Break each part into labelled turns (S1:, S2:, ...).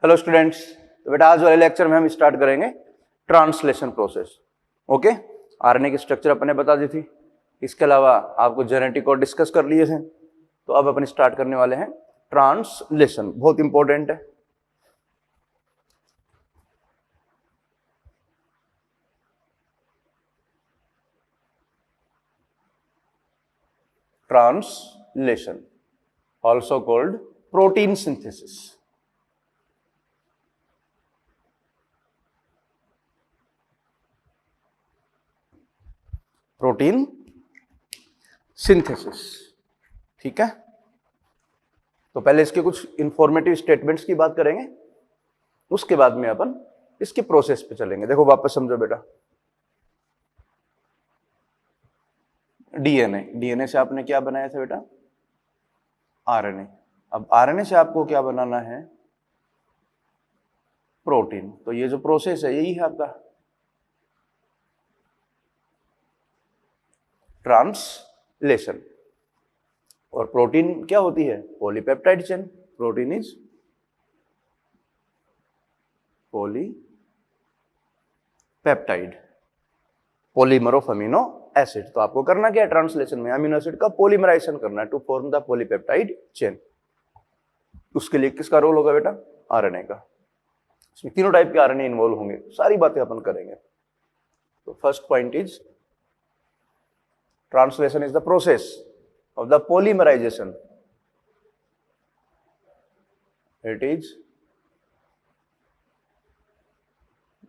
S1: Hello students, तो बेटा आज वाले लेक्चर में हम स्टार्ट करेंगे ट्रांसलेशन प्रोसेस। ओके, आरएनए की स्ट्रक्चर अपने बता दी थी, इसके अलावा आपको जेनेटिक और डिस्कस कर लिए थे। तो अब अपन स्टार्ट करने वाले हैं ट्रांसलेशन, बहुत इंपॉर्टेंट है। Translation also called protein synthesis. Protein synthesis, ठीक है। तो पहले इसके कुछ इंफॉर्मेटिव स्टेटमेंट्स की बात करेंगे, उसके बाद में अपन इसके प्रोसेस पे चलेंगे। देखो वापस समझो बेटा, डीएनए से आपने क्या बनाया था बेटा? आरएनए। अब आरएनए से आपको क्या बनाना है? प्रोटीन। तो ये जो प्रोसेस है यही है आपका ट्रांसलेशन। और प्रोटीन क्या होती है? Polypeptide chain. Protein is polypeptide, polymer of amino acid. तो आपको करना क्या है ट्रांसलेशन में? अमीनो एसिड का पॉलीमराइजेशन करना है to form the polypeptide chain. उसके लिए किसका रोल होगा बेटा? आरएनए का। इसमें तीनों टाइप के आरएनए इन्वॉल्व होंगे, सारी बातें अपन करेंगे। तो first point is translation is the process of the polymerization. It is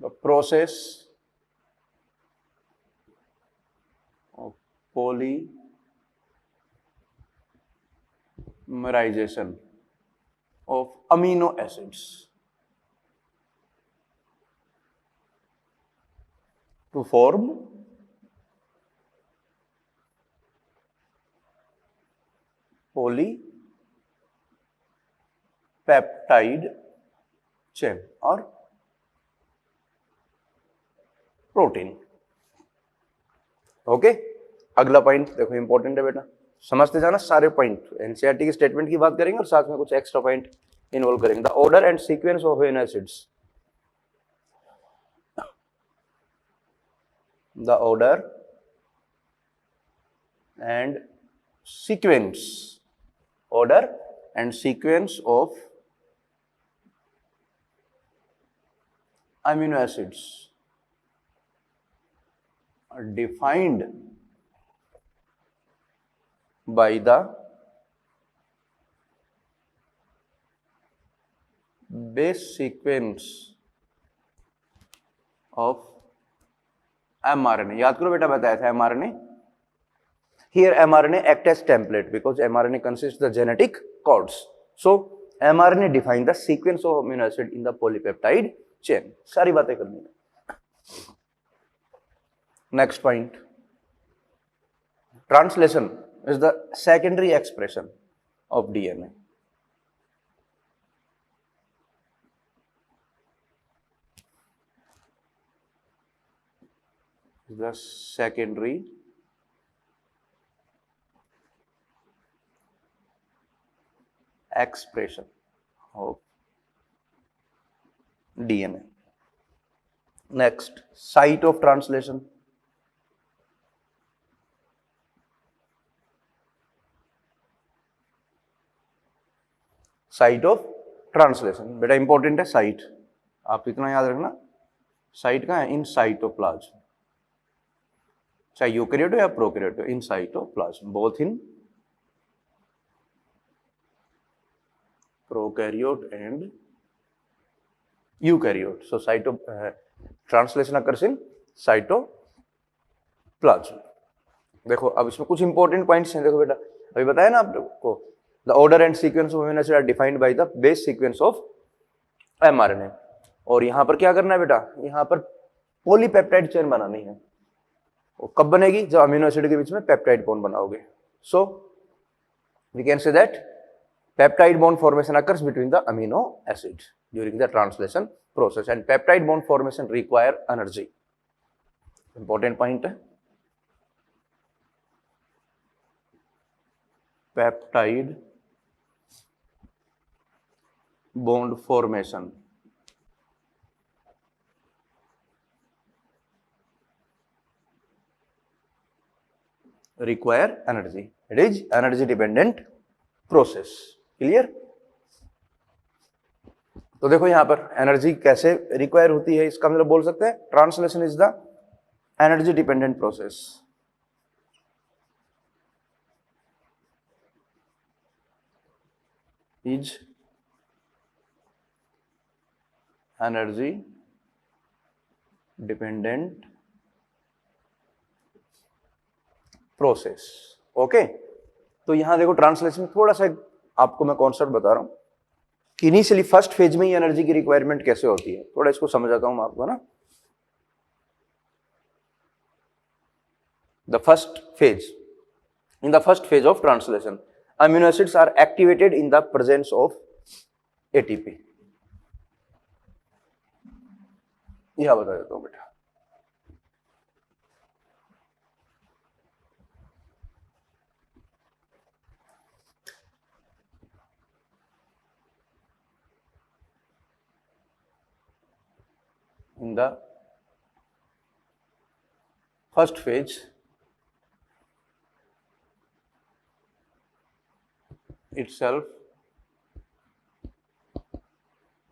S1: the process of polymerization of amino acids to form polypeptide chain और प्रोटीन। ओके, अगला पॉइंट देखो इंपॉर्टेंट है बेटा, समझते जाना सारे पॉइंट। एनसीईआरटी की स्टेटमेंट की बात करेंगे और साथ में कुछ एक्स्ट्रा पॉइंट इन्वॉल्व करेंगे। The order and sequence of amino acids, the order and sequence of amino acids are defined by the base sequence of mRNA। याद करो बेटा, बताया था mRNA। Here mRNA act as template because mRNA consists the genetic codes. So mRNA define the sequence of amino acid in the polypeptide chain। सारी बातें करनी है। Next point, translation is the secondary expression of DNA। The secondary expression of DNA। Next, site of translation। Site of translation बेटा important है site, आप इतना याद रखना। साइट कहाँ है? इन साइटोप्लाज्म, चाहे यूकैरियोट हो या प्रोकैरियोट हो, in cytoplasm, both in prokaryote and eukaryote. So cyto translation occurs in cytoplasm. देखो अब इसमें कुछ इंपॉर्टेंट पॉइंट्स हैं। देखो बेटा, अभी बताया ना आपको, the order and sequence of amino acid are defined by the base sequence of mRNA. और यहां पर क्या करना है बेटा? यहां पर पॉलीपेप्टाइड चेन बनानी है। वो कब बनेगी? जब अमीनो एसिड के बीच में पेप्टाइड बॉन्ड बनाओगे। So we can say that peptide bond formation occurs between the amino acid during the translation process and peptide bond formation require energy. Important point है। पेप्टाइड bond formation require energy. It is energy dependent process. Clear? तो देखो यहां पर energy कैसे require होती है, इसका मतलब बोल सकते हैं translation is the energy dependent process. Is energy dependent process. Okay, तो यहां देखो ट्रांसलेशन में थोड़ा सा आपको मैं कॉन्सेप्ट बता रहा हूं कि इनिशियली फर्स्ट फेज में ही एनर्जी की रिक्वायरमेंट कैसे होती है, थोड़ा इसको समझाता हूं मैं आपको ना. The first phase, in the first phase of translation, amino acids are activated in the presence of ATP. यह बता देता हूं बेटा. In the first phase, itself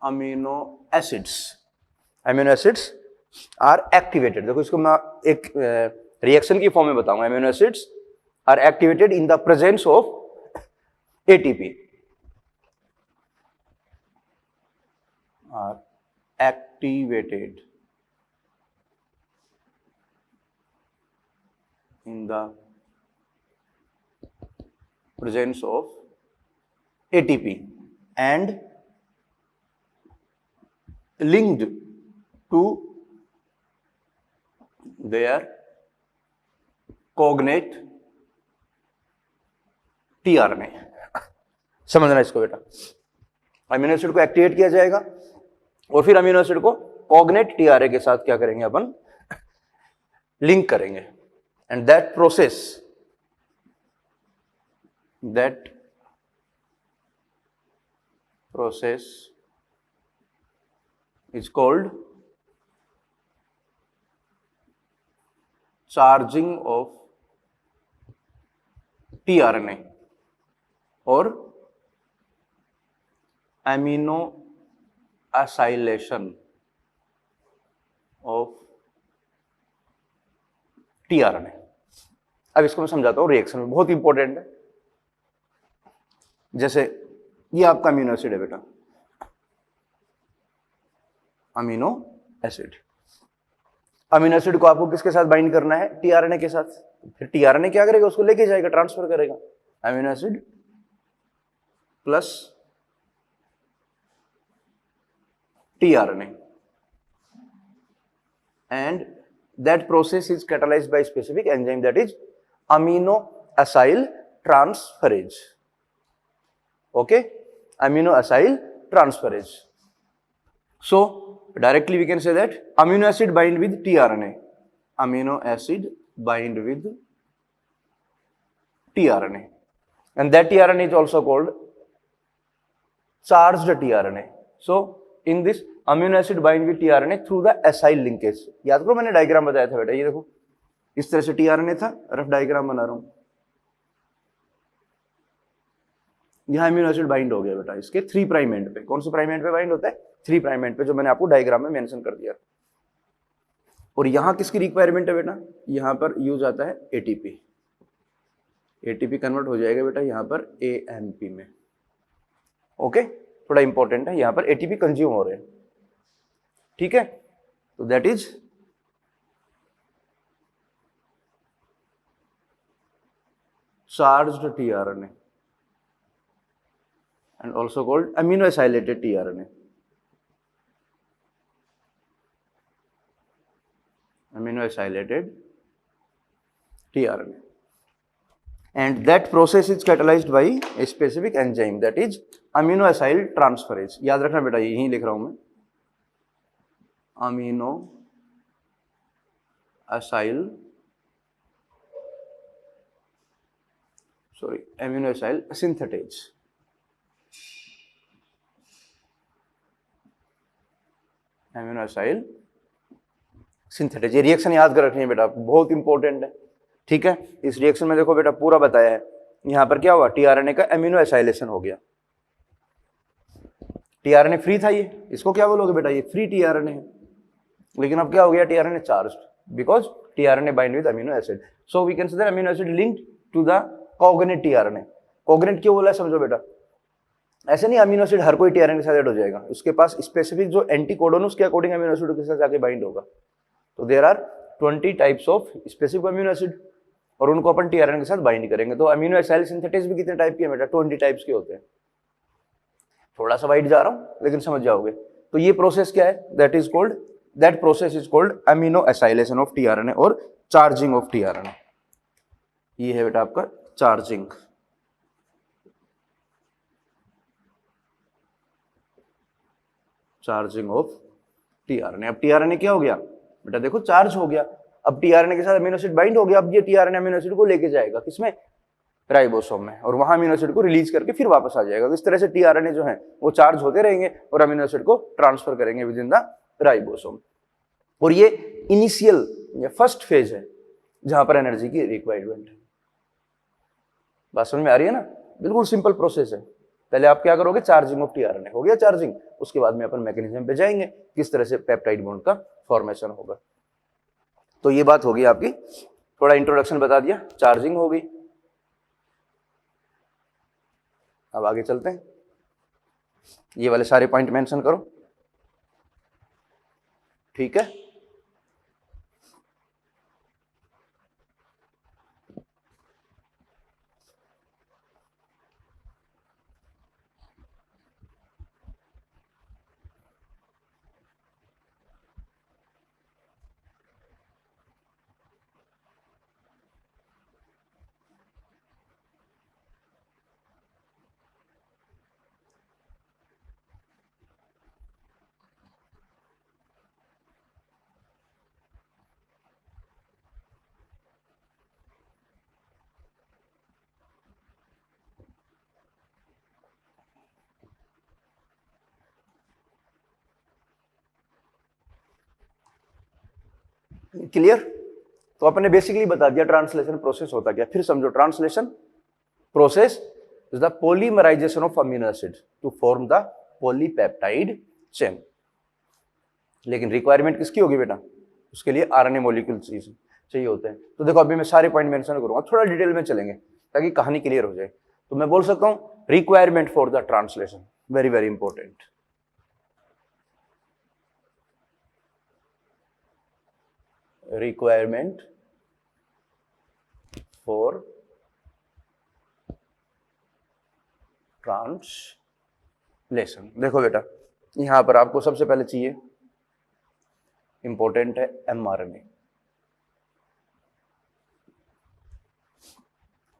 S1: amino acids are activated. देखो इसको मैं एक रिएक्शन की फॉर्म में बताऊंगा. Amino acids are activated in the presence of ATP. Are activated in the presence of ATP and linked to their cognate tRNA. समझना इसको बेटा. अमीनो एसिड को एक्टिवेट किया जाएगा और फिर अमीनो एसिड को कॉग्नेट टीआरए के साथ क्या करेंगे अपन, लिंक करेंगे. And that process is called charging of tRNA or amino acylation of tRNA. अब इसको मैं समझाता हूं रिएक्शन में, बहुत इंपॉर्टेंट है. जैसे ये आपका अमीनो एसिड है बेटा, अमीनो एसिड. अमीनो एसिड को आपको किसके साथ बाइंड करना है, टीआरएनए के साथ. फिर टीआरएनए क्या करेगा, उसको लेके जाएगा, ट्रांसफर करेगा. Amino acid plus tRNA and that process is catalyzed by specific enzyme, that is amino acyl transferase. Okay, amino acyl transferase. So directly we can say that amino acid bind with tRNA, amino acid bind with tRNA, and that tRNA is also called charged tRNA. So in this amino acid bind with tRNA through the acyl linkage. याद करो मैंने diagram बताया था बेटा, ये देखो इस तरह से टीआरएनए था, रफ डायग्राम बना रहा हूं. यहां अमीनो एसिड बाइंड हो गया बेटा इसके 3 प्राइम एंड पे. कौन से प्राइम एंड पे बाइंड होता है, 3 प्राइम एंड पे, जो मैंने आपको डायग्राम में मेंशन कर दिया. और यहां किसकी रिक्वायरमेंट है बेटा, यहां पर यूज आता है एटीपी. एटीपी कन्वर्ट हो जाएगा बेटा यहां पर एएनपी में. ओके, थोड़ा इंपॉर्टेंट है, यहां पर एटीपी कंज्यूम हो रहे हैं. ठीक है, तो that is charged tRNA and also called amino acylated tRNA. Amino acylated tRNA, and that process is catalyzed by a specific enzyme, that is amino acyl transferase. याद रखना बेटा, यही लिख रहा हूं मैं, amino acyl synthetase. Amino acyl synthetase. ये reaction याद कर रखनी है बेटा, बहुत इंपॉर्टेंट है, ठीक है। इस रिएक्शन में देखो बेटा पूरा बताया है, यहाँ पर क्या हुआ, टीआरएनए का एमिनो एसाइलेशन हो गया। टीआरएनए फ्री था ये, इसको क्या बोलोगे बेटा, ये फ्री टीआरएनए है, लेकिन अब क्या हो गया, tRNA charged because tRNA bind with amino acid, so we consider amino acid linked to the coordinate tRNA. Coordinate क्यों बोला है समझो बेटा, ऐसे नहीं अमीनो एसिड हर कोई टीआरएनए के साथ ऐड हो जाएगा, उसके पास स्पेसिफिक जो एंटी कोडोन उसके अकॉर्डिंग अमीनो एसिड के साथ जाके बाइंड होगा। तो there are 20 types of specific amino acid और उनको अपन टीआरएनए के साथ बाइंड करेंगे। तो अमीनो एसाइल सिंथेटेज भी कितने टाइप के हैं बेटा, 20 टाइप्स के होते हैं। थोड़ा सा वाइड जा रहा हूं लेकिन समझ जाओगे। तो ये प्रोसेस क्या है, that process is called amino acylation of tRNA और चार्जिंग ऑफ टीआरएनए। ये है बेटा आपका चार्जिंग। Charging of tRNA. अब टीआरएनए क्या हो गया बेटा, देखो चार्ज हो गया, अब टीआरएनए के साथ अमीनो एसिड बाइंड हो गया, अब ये टीआरएनए अमीनो एसिड को लेके जाएगा किसमें, राइबोसोम में, और वहां अमीनो एसिड को रिलीज करके फिर वापस आ जाएगा। तो इस तरह से टीआरएनए जो है वो चार्ज होते रहेंगे और अमीनो एसिड को ट्रांसफर करेंगे विद इन द राइबोसोम। और ये इनिशियल या फर्स्ट फेज है जहां पर एनर्जी की रिक्वायरमेंट है। बात समझ में आ रही है ना, बिल्कुल सिंपल प्रोसेस है। पहले आप क्या करोगे, चार्जिंग ऑफ टीआरएनए हो गया चार्जिंग, उसके बाद में अपन मैकेनिज्म पे जाएंगे किस तरह से पेप्टाइड बॉन्ड का फॉर्मेशन होगा। तो ये बात होगी आपकी, थोड़ा इंट्रोडक्शन बता दिया, चार्जिंग हो गई। अब आगे चलते हैं, ये वाले सारे पॉइंट मेंशन करो, ठीक है। क्लियर। तो अपने बेसिकली बता दिया ट्रांसलेशन प्रोसेस होता क्या, फिर समझो। Translation process is the polymerization of amino acid to form the polypeptide chain. लेकिन रिक्वायरमेंट किसकी होगी बेटा, उसके लिए आरएनए मॉलिक्यूल चाहिए होते हैं। तो देखो अभी मैं सारे पॉइंट मेंशन करूंगा, थोड़ा डिटेल में चलेंगे ताकि कहानी क्लियर हो जाए। तो मैं बोल सकता हूं requirement for the translation, very very important. Requirement for translation. देखो बेटा यहां पर आपको सबसे पहले चाहिए, इंपॉर्टेंट है एमआरएनए।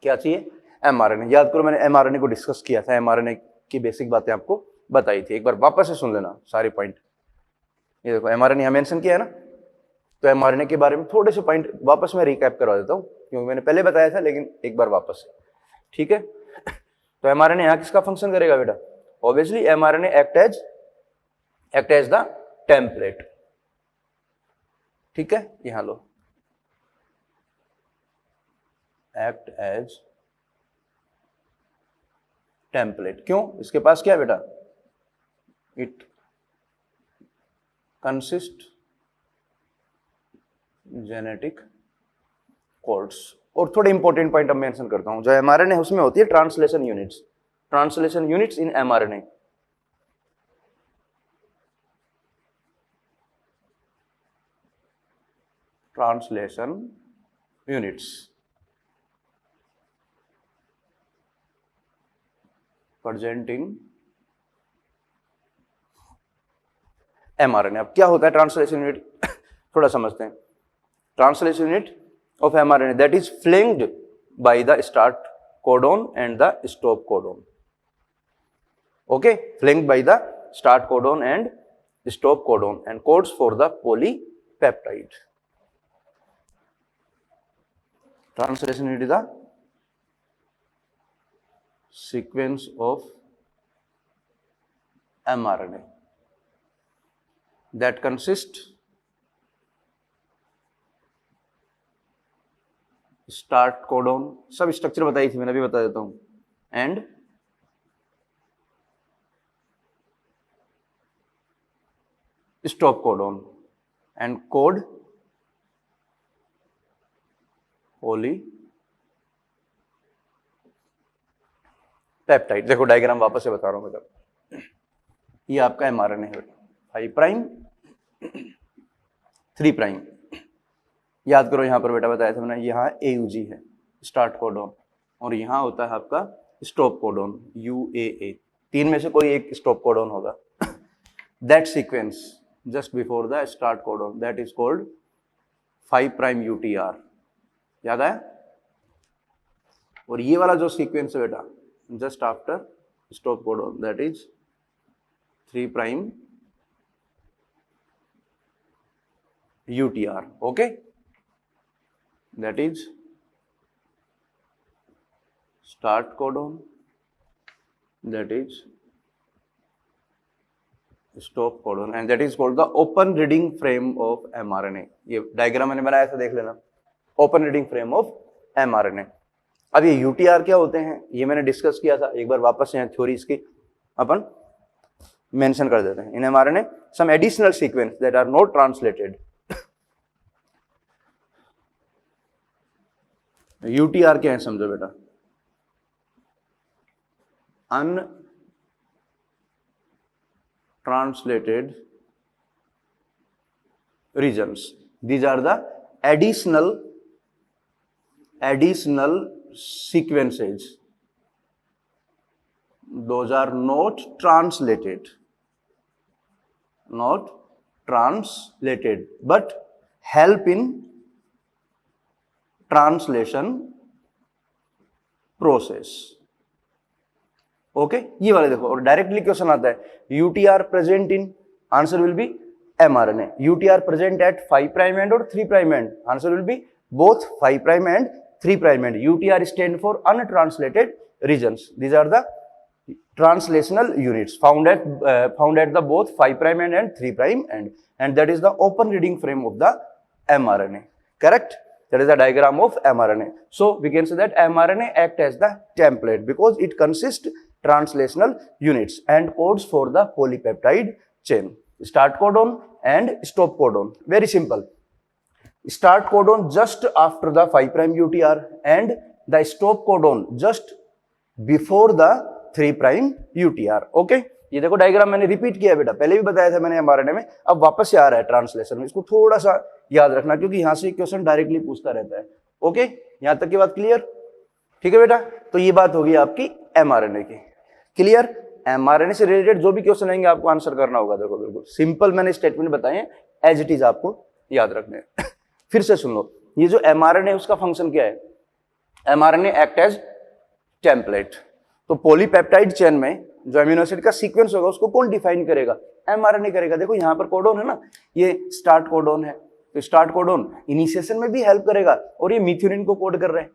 S1: क्या चाहिए, एमआरएनए। याद करो मैंने एमआरएनए को डिस्कस किया था, एमआरएनए की बेसिक बातें आपको बताई थी, एक बार वापस से सुन लेना सारे पॉइंट। ये देखो एमआरएनए यहां मेंशन किया है ना, तो एमआरएनए के बारे में थोड़े से पॉइंट वापस मैं रिकैप करवा देता हूं, क्योंकि मैंने पहले बताया था लेकिन एक बार वापस, ठीक है। तो एमआरएनए यहां किसका फंक्शन करेगा बेटा, obviously mRNA act as the template, ठीक है। यहां लो, एक्ट एज टेम्पलेट। क्यों, इसके पास क्या है बेटा, इट कंसिस्ट जेनेटिक कोड्स। और थोड़े इंपॉर्टेंट पॉइंट अब मेंशन करता हूं, जो एमआरएनए है उसमें होती है translation units, translation units in mRNA. Translation units presenting mRNA. अब क्या होता है ट्रांसलेशन यूनिट, थोड़ा समझते हैं। Translation unit of mRNA that is flanked by the start codon and the stop codon. Okay, flanked by the start codon and stop codon and codes for the polypeptide. Translation unit is the sequence of mRNA that consist start codon, सब structure बताई थी मैंने, अभी बता देता हूं, and stop codon and code poly peptide. देखो diagram वापस से बता रहा हूं बेटा, ये आपका एमआरएनए है, 5 प्राइम 3 प्राइम, याद करो यहां पर बेटा बताया था मैंने, यहाँ AUG है स्टार्ट कोडोन, और यहाँ होता है आपका स्टॉप कोडोन UAA, 3 में से कोई एक स्टॉप कोडोन होगा। That sequence just before the start codon that is called 5 prime UTR, याद आया? और ये वाला जो सीक्वेंस है बेटा just after stop codon that is 3 prime UTR, okay, that is start codon, that is stop codon, and that is called the open reading frame of mRNA। ये diagram मैंने बनाया था, देख लेना, open reading frame of mRNA। अब ये UTR क्या होते हैं ये मैंने डिस्कस किया था, एक बार वापस यहाँ थ्योरी इसकी अपन मेंशन कर देते हैं। इन mRNA some additional sequence that are not translated, UTR क्या है समझो बेटा, untranslated regions, these are the additional sequences, those are not translated but help in translation process, okay. ये वाले देखो, और डायरेक्टली क्वेश्चन आता है UTR present in, answer will be mRNA. UTR present at 5 prime end और 3 prime end, answer will be both 5 prime end 3 prime end. UTR stand for untranslated regions, these are the translational units found at the both 5 prime end and 3 prime end, and that is the open reading frame of the mRNA, correct? That is the diagram of mRNA. So we can say that mRNA act as the template because it consists translational units and codes for the polypeptide chain, start codon and stop codon. Very simple, start codon just after the 5 prime UTR and the stop codon just before the 3 prime UTR, okay. ये देखो diagram मैंने repeat किया बेटा, पहले भी बताया था मैंने mRNA में, अब वापस से आ रहा है ट्रांसलेशन में, इसको थोड़ा सा याद रखना क्योंकि यहां से क्वेश्चन डायरेक्टली पूछता रहता है, ओके। यहां तक की बात क्लियर? ठीक है बेटा, तो ये बात होगी आपकी mRNA की, क्लियर। mRNA से रिलेटेड जो भी क्वेश्चन आएंगे आपको आंसर करना होगा। देखो बिल्कुल सिंपल मैंने स्टेटमेंट बताए, एज इट इज आपको याद रखने हैं। फिर से सुन लो, ये जो mRNA है उसका फंक्शन क्या है? mRNA act as template. तो पॉलीपेप्टाइड चेन में जो अमीनो एसिड का सीक्वेंस होगा उसको कौन डिफाइन करेगा? mRNA करेगा। देखो यहाँ पर कोडोन है ना, ये स्टार्ट कोडोन है, तो स्टार्ट कोडोन इनिशिएशन में भी हेल्प करेगा और ये मिथ्योनिन को कोड कर रहे हैं।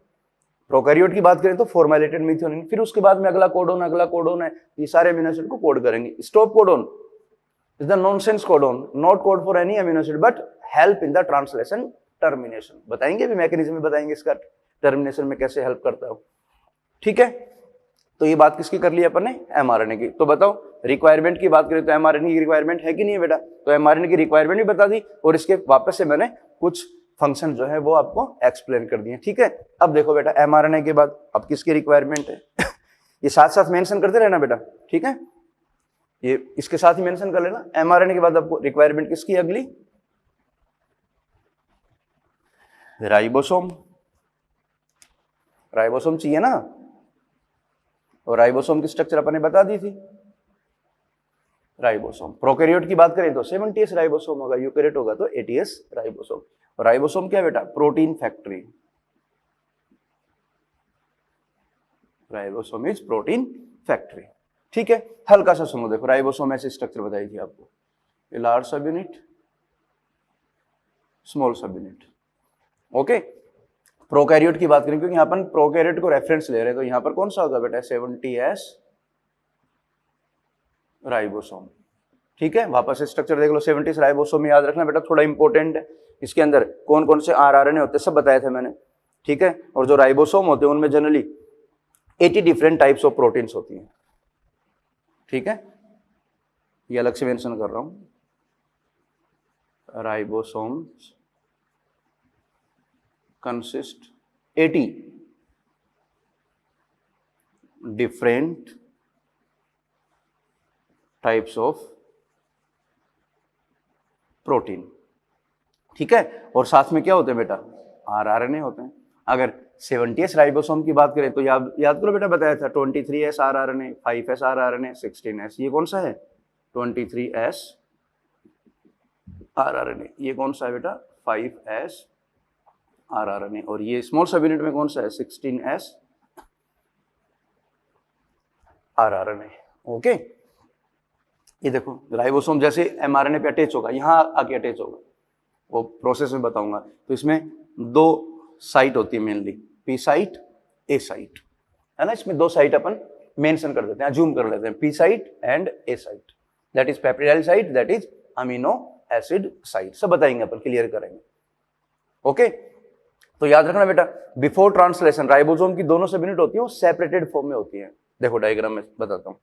S1: प्रोकैरियोट की बात करें तो फॉर्मेलेटेड मिथ्योनिन, फिर उसके बाद में अगला कोडोन है, ये सारे अमीनो एसिड को कोड करेंगे। Stop codon is the nonsense codon, not code for any amino acid but help in the translation termination. बताएंगे भी मैकेनिज्म में, बताएंगे इसका टर्मिनेशन में कैसे हेल्प करता है, ठीक है। तो ये बात किसकी कर ली अपन ने? mRNA की। तो बताओ रिक्वायरमेंट की बात करें तो mRNA की रिक्वायरमेंट है कि नहीं है बेटा? तो mRNA की रिक्वायरमेंट भी बता दी और इसके वापस से मैंने कुछ फंक्शन जो है वो आपको एक्सप्लेन कर दिए, ठीक है। अब देखो बेटा mRNA के बाद अब किसकी रिक्वायरमेंट है? ये साथ साथ मेंशन करते रहना बेटा, ठीक है, ये इसके साथ ही मेंशन कर लेना। mRNA के बाद आपको रिक्वायरमेंट किसकी? अगली राइबोसोम, राइबोसोम चाहिए ना, और राइबोसोम की स्ट्रक्चर अपन ने बता दी थी। राइबोसोम, प्रोकैरियोट की बात करें तो 70s राइबोसोम होगा, यूकैरियोट होगा तो 80s राइबोसोम। और राइबोसोम क्या बेटा? Protein factory. Ribosome is protein factory, ठीक है। हल्का सा सुनो, देखो राइबोसोम ऐसे स्ट्रक्चर बताई थी आपको, लार्ज सब यूनिट, स्मॉल सब यूनिट, ओके। प्रोकैरियोट की बात करें क्योंकि यहाँ पर प्रोकैरियोट को रेफरेंस ले रहे हैं, तो यहाँ पर कौन सा होगा बेटा? 70s राइबोसोम, ठीक है, वापस से स्ट्रक्चर देख लो। 70 राइबोसोम याद रखना बेटा, थोड़ा इंपॉर्टेंट है। इसके अंदर कौन कौन से आरआरएनए होते हैं सब बताए थे मैंने, ठीक है। और जो राइबोसोम होते हैं उनमें generally 80 different types of proteins होती हैं, ठीक है, ये अलग से मेंशन कर रहा हूं। Ribosomes consist 80 different types of protein, ठीक है। और साथ में क्या होते हैं बेटा, आरआरएनए होते हैं। अगर 70s राइबोसोम की बात करें तो याद करो बेटा, बताया था 23S rRNA, 5S rRNA, 16S। ये कौन सा है, 23S आरआरएनए। ये कौन सा है बेटा, 5S आरआरएनए। और ये स्मॉल सब यूनिट में कौन सा है, 16S आरआरएनए। ओके, ये देखो राइबोसोम जैसे एमआरएनए पे अटैच होगा, यहां आके अटैच होगा, वो प्रोसेस में बताऊंगा। तो इसमें 2 साइट होती है मेनली, पी साइट, ए साइट, है ना। इसमें 2 साइट अपन मेंशन कर देते हैं, जूम कर लेते हैं, P site and A site. That is peptidyl site, that is amino acid site. सब बताएंगे अपन, क्लियर करेंगे। ओके, तो याद रखना बेटा, बिफोर ट्रांसलेशन राइबोसोम की दोनों सब यूनिट होती है वो सेपरेटेड फॉर्म में होती है। देखो डायग्राम में बताता हूं,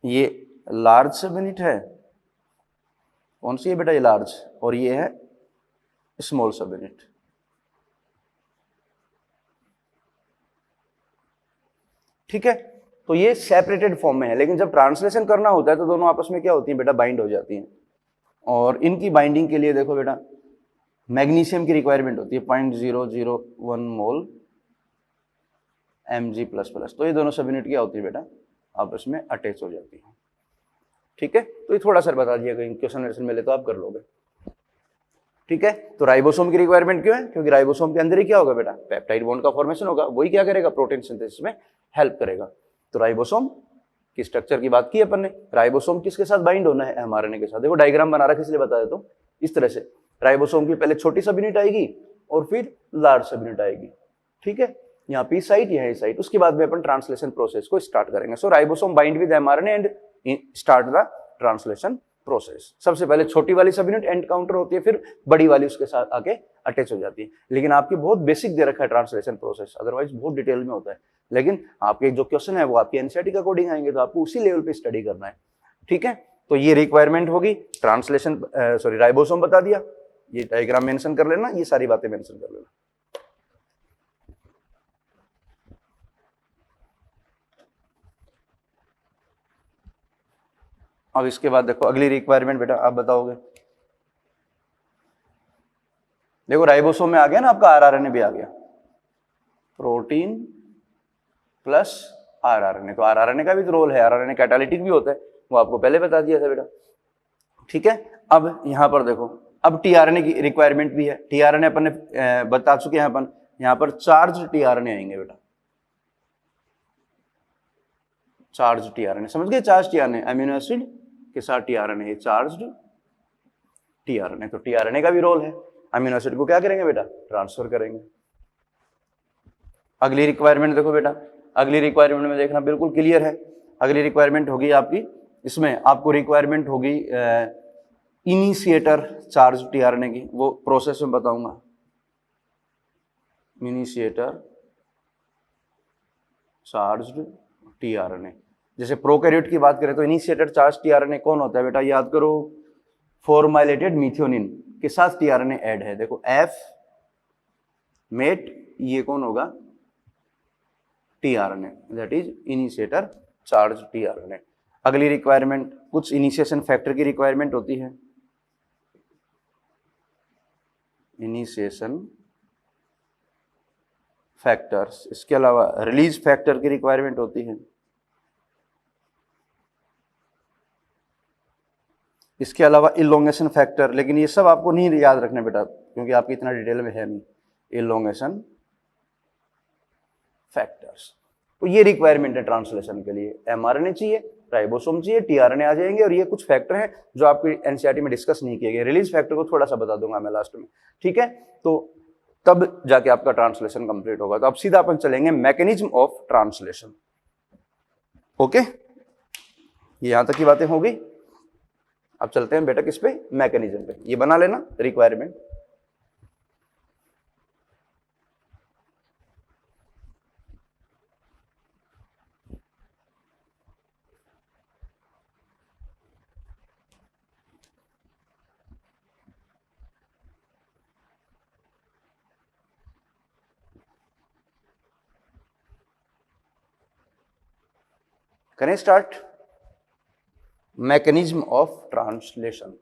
S1: ये लार्ज सब यूनिट है, कौन सी है बेटा, ये लार्ज, और ये है स्मॉल सब यूनिट, ठीक है। तो ये सेपरेटेड फॉर्म में है, लेकिन जब ट्रांसलेशन करना होता है तो दोनों आपस में क्या होती है बेटा, बाइंड हो जाती हैं। और इनकी बाइंडिंग के लिए देखो बेटा, मैग्नीशियम की रिक्वायरमेंट होती है 0.001 मोल Mg++। तो ये दोनों सब यूनिट क्या होती है बेटा, आपस में अटैच हो जाती है, ठीक है। तो ये थोड़ा सा बता दिया, कहीं क्वेश्चन वेश्चन मिले तो आप कर लोगे, ठीक है। तो राइबोसोम की रिक्वायरमेंट क्यों है, क्योंकि राइबोसोम के अंदर ही क्या होगा बेटा, पेप्टाइड बॉन्ड का फॉर्मेशन होगा, वही क्या करेगा, प्रोटीन सिंथेसिस में हेल्प करेगा। तो राइबोसोम की स्ट्रक्चर की बात की अपन ने, राइबोसोम किसके साथ बाइंड होना है, एमआरएनए के साथ। देखो डायग्राम बना रखा है इसलिए बता देता हूं, इस तरह से राइबोसोम की पहले छोटी सब यूनिट आएगी और फिर लार्ज सब यूनिट आएगी, ठीक है। यहाँ पी साइट, यहाँ ए साइट, उसके बाद में अपन ट्रांसलेशन प्रोसेस को स्टार्ट करेंगे। So ribosome bind with mRNA and start the translation process. सबसे पहले छोटी वाली सब यूनिट एनकाउंटर होती है, फिर बड़ी वाली उसके साथ आके अटैच हो जाती है। लेकिन आपकी बहुत बेसिक दे रखा है ट्रांसलेशन प्रोसेस, अदरवाइज बहुत डिटेल में होता है। लेकिन आपके जो क्वेश्चन है वो आपके एनसीईआरटी के अकॉर्डिंग आएंगे, तो आपको उसी लेवल पे स्टडी करना है, ठीक है। तो ये रिक्वायरमेंट होगी ट्रांसलेशन, सॉरी राइबोसोम बता दिया, ये डायग्राम मेंशन कर लेना, ये सारी बातें मेंशन कर लेना। अब इसके बाद देखो अगली रिक्वायरमेंट बेटा, आप बताओगे। देखो राइबोसोम में आ गया ना आपका, आरआरएनए भी आ गया, प्रोटीन प्लस आरआरएनए। तो आरआरएनए का भी तो रोल है, आरआरएनए कैटालिटिक भी होता है, वो आपको पहले बता दिया था बेटा, ठीक है। अब यहां पर देखो, अब टीआरएनए की रिक्वायरमेंट भी है। टीआरएनए अपन ने बता चुके हैं अपन, यहां पर चार्ज टीआरएनए आएंगे बेटा, चार्ज टीआरएनए, समझ गए, चार्ज टीआरएनए, अमीनो एसिड के साथ टीआरएनए है, चार्ज्ड टीआरएनए। तो टीआरएनए का भी रोल है, अमीनो एसिड को क्या करेंगे बेटा, ट्रांसफर करेंगे। अगली रिक्वायरमेंट देखो बेटा, अगली रिक्वायरमेंट में देखना बिल्कुल क्लियर है। अगली रिक्वायरमेंट होगी आपकी, इसमें आपको रिक्वायरमेंट होगी इनिशिएटर चार्ज टीआरएनए की, वो प्रोसेस में बताऊंगा। इनिशिएटर चार्ज्ड टीआरएनए, जैसे प्रोकैरियोट की बात करें तो इनिशिएटर चार्ज टीआरएनए कौन होता है बेटा, याद करो, फॉर्माइलेटेड मिथ्योनिन के साथ टीआरएनए ऐड है। देखो एफ मेट, ये कौन होगा, tRNA, that is initiator charge tRNA. अगली रिक्वायरमेंट कुछ इनिशिएशन फैक्टर की रिक्वायरमेंट होती है, इनिशिएशन फैक्टर्स। इसके अलावा रिलीज फैक्टर की रिक्वायरमेंट होती है। इसके अलावा इलोंगेशन फैक्टर, लेकिन ये सब आपको नहीं याद रखना बेटा, क्योंकि आपकी इतना डिटेल में है नहीं। इलोंगेशन फैक्टर्स, तो ये रिक्वायरमेंट है ट्रांसलेशन के लिए। एमआरएनए चाहिए, राइबोसोम चाहिए, टीआरएनए आ जाएंगे, और ये कुछ फैक्टर हैं जो आपकी एनसीईआरटी में डिस्कस नहीं किए गए। रिलीज फैक्टर को थोड़ा सा बता दूंगा मैं लास्ट में, ठीक है। तो तब जाके आपका ट्रांसलेशन कंप्लीट होगा। तो अब सीधा अपन चलेंगे मैकेनिज्म ऑफ ट्रांसलेशन। ओके, ये यहां तक की बातें हो गई। अब चलते हैं बेटा किस पे, मैकेनिज्म पे। ये बना लेना रिक्वायरमेंट। करें start. Mechanism of translation.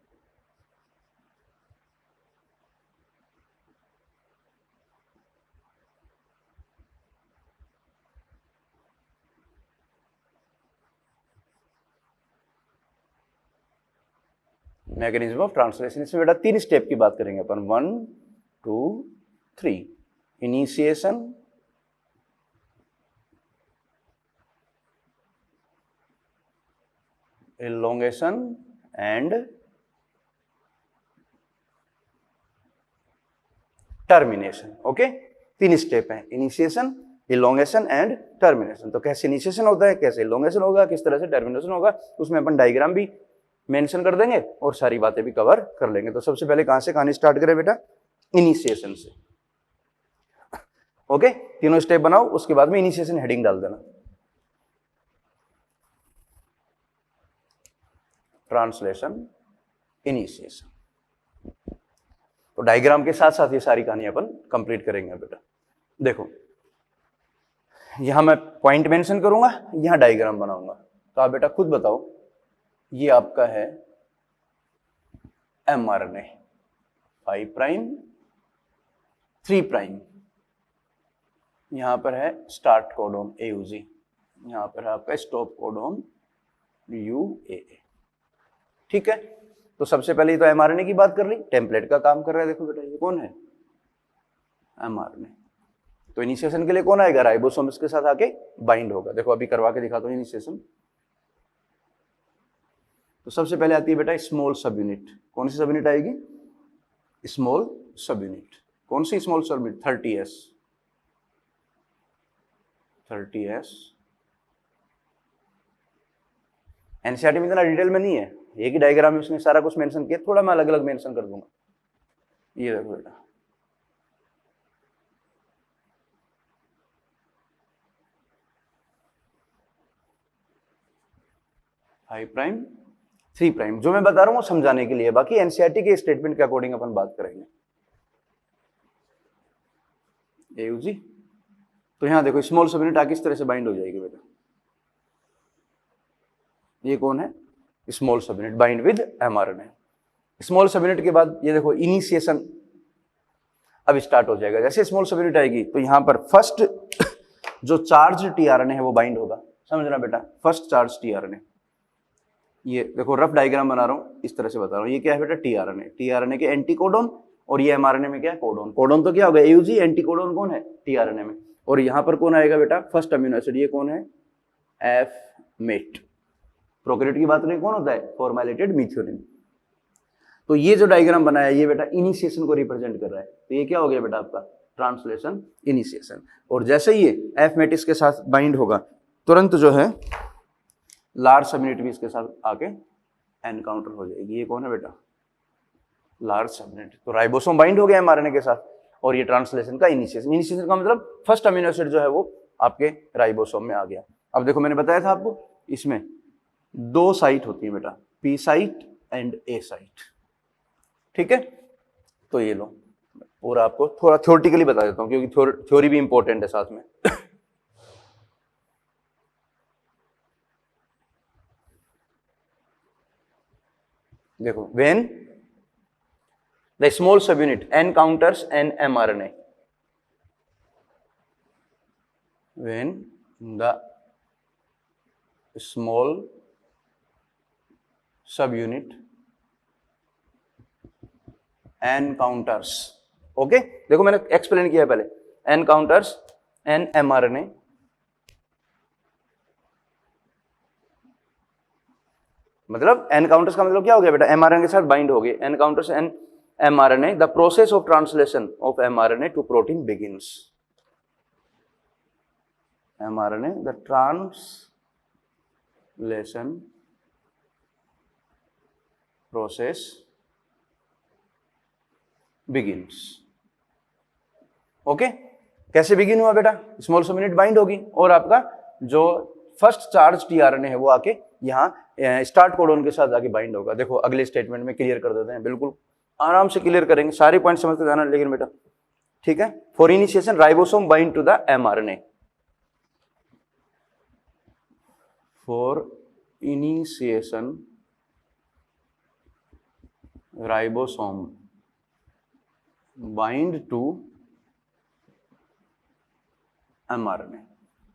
S1: Mechanism of translation, इसमें बेटा 3 स्टेप की बात करेंगे अपन, 1 2 3। Initiation, elongation and termination. Okay, 3 step हैं, इनिशिएशन, इलोंगेशन एंड टर्मिनेशन। तो कैसे इनिशिएशन होता है, कैसे इलोंगेशन होगा, किस तरह से टर्मिनेशन होगा, उसमें अपन डायग्राम भी मेंशन कर देंगे और सारी बातें भी कवर कर लेंगे। तो सबसे पहले कहां से कहानी स्टार्ट करें बेटा, इनिशिएशन से। ओके, तीनों स्टेप बनाओ, उसके बाद में इनिशिएशन हेडिंग डाल देना। Translation, initiation. तो डायग्राम के साथ साथ ये सारी कहानी अपन कंप्लीट करेंगे बेटा। देखो यहां मैं पॉइंट मेंशन करूंगा, यहां डायग्राम बनाऊंगा। तो आप बेटा खुद बताओ, ये आपका है mRNA 5 प्राइम 3 प्राइम, यहां पर है स्टार्ट कोडोन AUG, यहां पर है आपका स्टॉप कोडोन UAA। ठीक है, तो सबसे पहले तो mRNA की बात कर ली, टेम्पलेट का काम कर रहा है। देखो बेटा ये कौन है, mRNA। तो इनिशिएशन के लिए कौन आएगा, राइबोसोम इसके साथ आके बाइंड होगा। देखो अभी करवा के दिखाता हूं इनिशिएशन। तो सबसे पहले आती है बेटा स्मॉल सब यूनिट। कौन सी सब यूनिट आएगी, स्मॉल सब यूनिट। कौन सी स्मॉल सब यूनिट, 30S। 30S एनसीईआरटी में इतना डिटेल में नहीं है, एक ही डायग्राम में उसने सारा कुछ मेंशन किया, थोड़ा मैं अलग अलग मेंशन कर दूंगा। ये देखो बेटा, फाइव प्राइम 3 प्राइम, जो मैं बता रहा हूं वो समझाने के लिए, बाकी एनसीईआरटी के स्टेटमेंट के अकॉर्डिंग अपन बात करेंगे। AUG, तो यहां देखो स्मॉल सब यूनिट आगे इस तरह से बाइंड हो जाएगी बेटा। ये कौन है, स्मॉल सब unit bind with mRNA। Small सब यूनिट के बाद ये देखो इनिशिएशन अब स्टार्ट हो जाएगा। जैसे स्मॉल सब यूनिट आएगी तो यहां पर फर्स्ट जो चार्ज tRNA है वो बाइंड होगा। समझना बेटा, फर्स्ट चार्ज tRNA। ये देखो रफ डायग्राम बना रहा हूं, इस तरह से बता रहा हूं। ये क्या है बेटा, tRNA के एंटी कोडोन, और ये mRNA में क्या है, कोडोन। कोडोन तो क्या होगा AUG, एंटी कोडोन कौन है, tRNA में। और यहां पर कौन आएगा बेटा, फर्स्ट अमीनो एसिड, ये कौन है, F-मेट। प्रोकैरियोट की बात करें कौन होता है, फॉर्मेलेटेड मीथियोनिन। तो ये जो डायग्राम बनाया ये बेटा इनिशिएशन को रिप्रेजेंट कर रहा है। तो ये क्या हो गया बेटा आपका, ट्रांसलेशन, इनिशिएशन। और जैसे ही ये F-मेट इसके साथ बाइंड होगा, तुरंत जो है लार्ज सब यूनिट भी इसके साथ आके एनकाउंटर हो जाएगी। ये कौन है बेटा, लार्ज सब यूनिट। तो राइबोसोम बाइंड हो गया mRNA के साथ, और ये ट्रांसलेशन का इनिशिएशन। इनिशिएशन का मतलब फर्स्ट अमीनो एसिड जो है वो आपके राइबोसोम में आ गया। अब देखो मैंने बताया था आपको, इसमें 2 साइट होती है बेटा, P site and A site. ठीक है, तो ये लो पूरा आपको थोड़ा थ्योरेटिकली बता देता हूं, क्योंकि थ्योरी भी इंपॉर्टेंट है साथ में। देखो व्हेन द स्मॉल सब unit encounters an mRNA, when the small सब यूनिट एनकाउंटर्स। ओके, देखो मैंने एक्सप्लेन किया पहले, एनकाउंटर्स एन mRNA, मतलब एनकाउंटर्स का मतलब क्या हो गया बेटा, mRNA के साथ बाइंड हो गए। Encounters an mRNA, the process of translation of mRNA to protein begins. mRNA, the translation process begins. Okay, कैसे बिगिन हुआ बेटा? स्मॉल सम यूनिट बाइंड होगी और आपका जो फर्स्ट चार्ज टीआरएनए है वो आके यहाँ स्टार्ट कोडोन के साथ आके बाइंड होगा। देखो अगले स्टेटमेंट में क्लियर कर देते हैं, बिल्कुल आराम से क्लियर करेंगे, सारे पॉइंट समझते जाना लेकिन बेटा, ठीक है। For initiation ribosome bind to the mRNA. For initiation ribosome bind to mRNA.